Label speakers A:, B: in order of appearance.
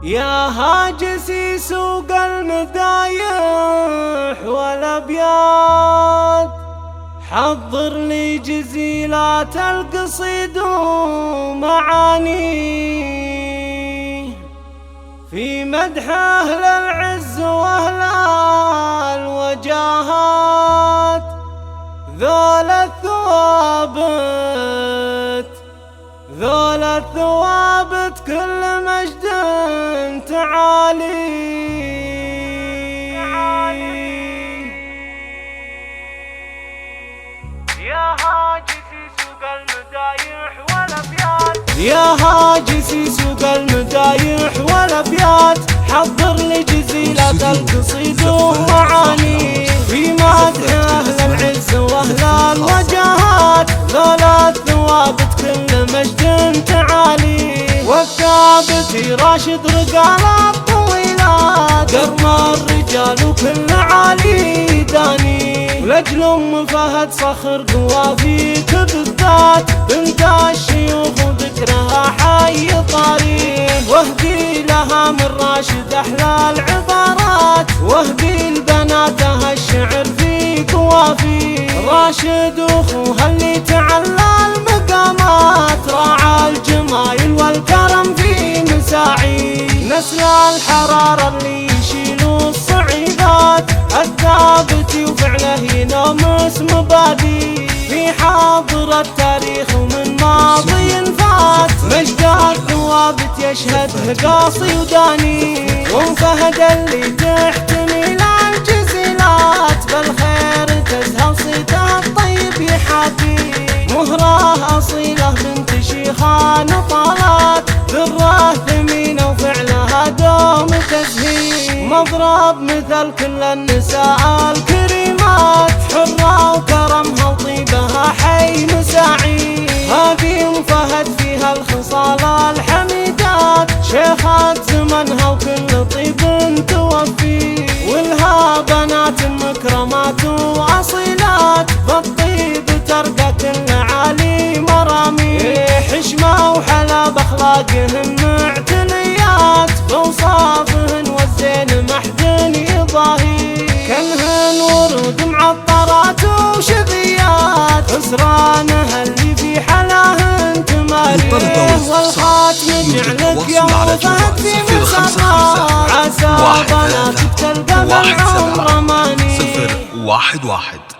A: يا هاجسي سوق المدايح والابيات، حضر لي جزيلات القصيد ومعاني في مدح أهل العز وأهل الوجاهات. ذول الثوابت كل مجد تعالي. يا هاجسي سوق المدايح والابيات، يا هاجسي سوق المدايح والابيات، حضر لي جزيلة القصيد ومعاني في مدح أهل العز وأهل الوجاهات. ذول الثوابت كل مجد تعالي، والثابتي راشد رجال الطويلات، قرم الرجال وكل عالي داني. ولأجل أم فهد صخر قوافيك بالذات، بنت الشيوخ وذكرها حي طاري. واهدي لها من راشد أحلى العبارات، واهدي لبناتها الشعر في قوافي. راشد أخوها اللي تعلى المقامات، راعى الجمايل والكرم في مساعي. نسل الحرارة اللي يشيلوا الصعيدات، الثابتي وفعله ينامس مبادي في حاضر التاريخ ومن ماضي فات. مجد الثوابت يشهده قاصي وداني، وفهد اللي تحتمي للجزيلات، بالخير تزهى صيته الطيب يحاكي. مهراه أصيلة بنت شيخان طالات، ذرة ثمينة وفعلها دوم تزهي. مضرب مثل كل النساء الكريمات، حرة وكرمها وطيبها حي مساعي. هذه أم فهد فيها الخصال الحميدات، شيخة زمنها وكل طيب توفي. ولها بنات مكرمات وأصيلات، بالطيب ترقى كل عالي مرامي. حشمة وحلا بأخلاقهن معتنيات، بوصافهن والزين محدن يضاهي. كلهن ورود معطرات وشذيات، خسرانها اللي في حلاهن تماري. والخاتم جعلك يا فهد في مسرات، عسى بناتك تلقى بالعمر ماني.
B: 011